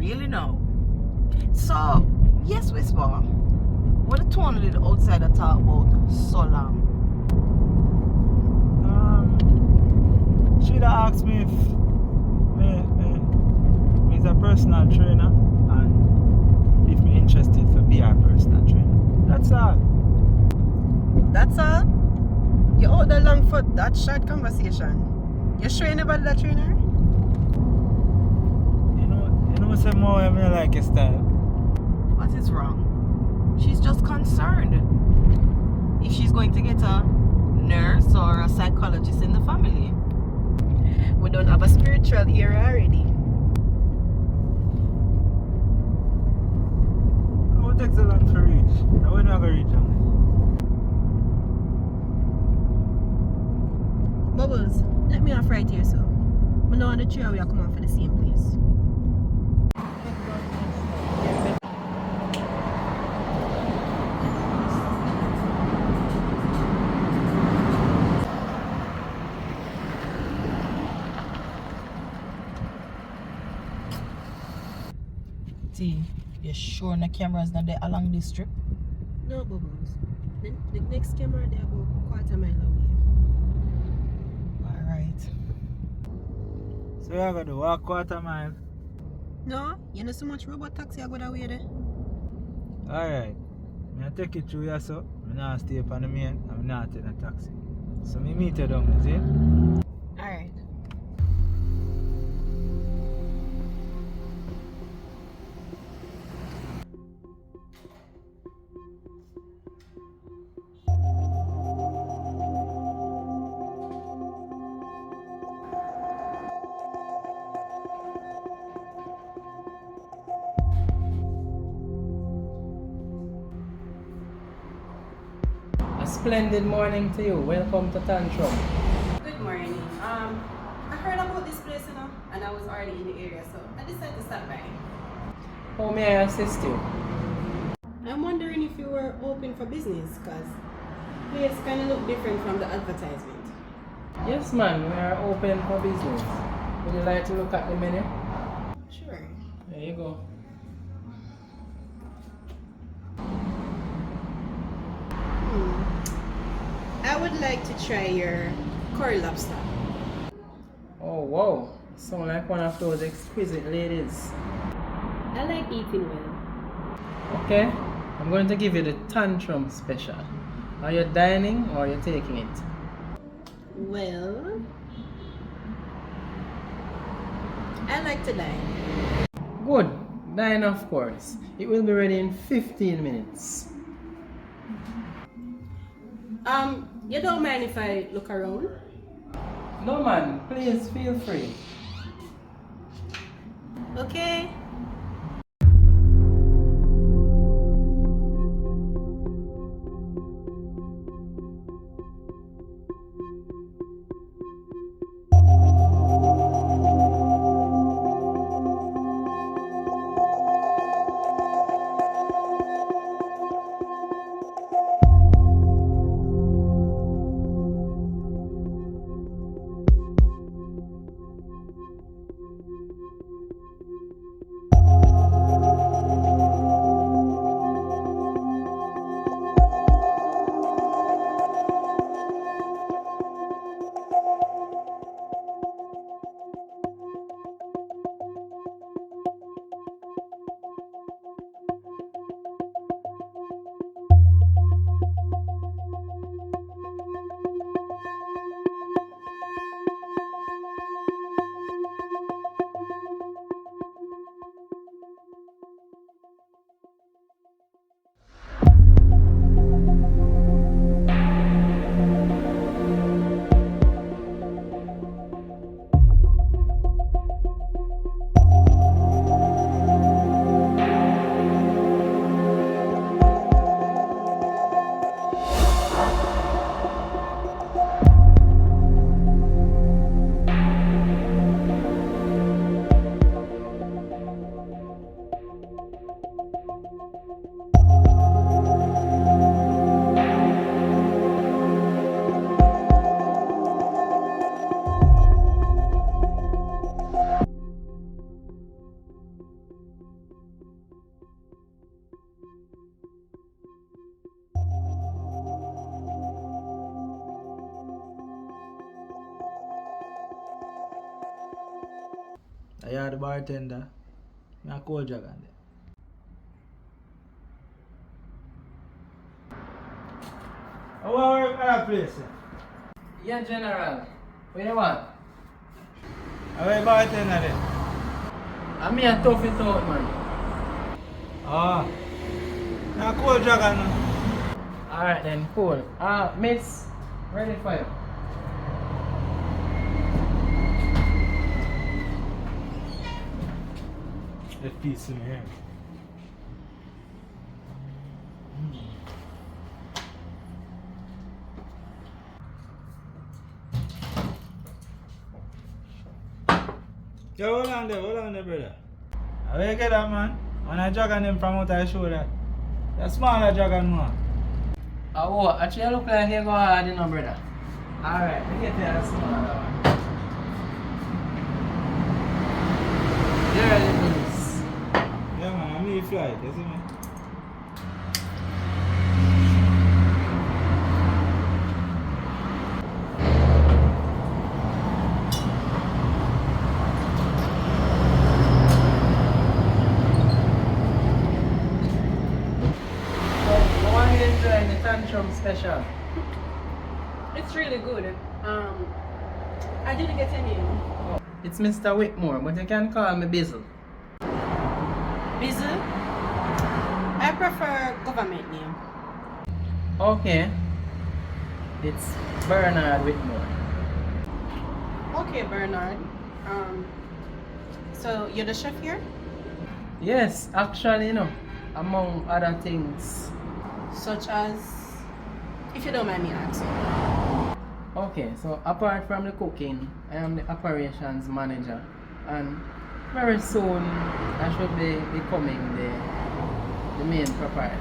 really know. So, yes, Whisper, what the tone did outside the talk about so long? She'd asked me if me is a personal trainer and if me interested to be a personal trainer. That's all. That's all? You out there long for that short conversation? You sure you never did that trainer? You know some more I like your style. What is wrong? She's just concerned if she's going to get a nurse or a psychologist in the family. We don't have a spiritual ear already. How takes so long to reach? Now we're not gonna reach on Bubbles, let me off right here, so. I know on the chair we are coming for the same place. T, you sure the camera's not there along this strip? No, Bubbles. The next camera there about quarter mile away. Alright. So you're gonna walk quarter mile? No, you know so much robot taxi I go that way there. Alright. I take you through here so I'm not stay up on the main, I'm not in a taxi. So me meet you down, is it? Alright. A splendid morning to you. Welcome to Tantrum. Good morning. I heard about this place, and I was already in the area, so I decided to stop by. How may I assist you? I'm wondering if you were open for business, because the place kind of look different from the advertisement. Yes, man. We are open for business. Would you like to look at the menu? Sure. There you go. I would like to try your curry lobster. Oh, wow. You sound like one of those exquisite ladies. I like eating well. Okay. I'm going to give you the Tantrum special. Are you dining or are you taking it? Well, I like to dine. Good. Dine, of course. It will be ready in 15 minutes. You don't mind if I look around? No, man. Please feel free. Okay. I are the bartender. Me a cold dragon there. How are you at that place? Yeah, General. What you want? How are you bartender there? I'm here tough it out, man. Ah. Me a cold dragon now. Alright then, cool. Miss, ready for you. The piece in here. Yo, hold on there, brother. How you get that, man? When I dragon them from out I show that. The smaller dragon, man. Oh, actually, I look like you go hard, you know, brother. Alright, let me get you a smaller one. There it is. Yeah, man, I mean fly, you see me? So, how are you enjoying the tantrum special? It's really good. I didn't get any. It's Mr. Whitmore, but you can call me Bizzle. Bizzle? I prefer government name. Okay. It's Bernard Whitmore. Okay, Bernard. So you're the chef here? Yes, actually, you know, among other things. Such as, if you don't mind me asking. Okay, so apart from the cooking, I am the operations manager, and very soon I should be becoming the main proprietor.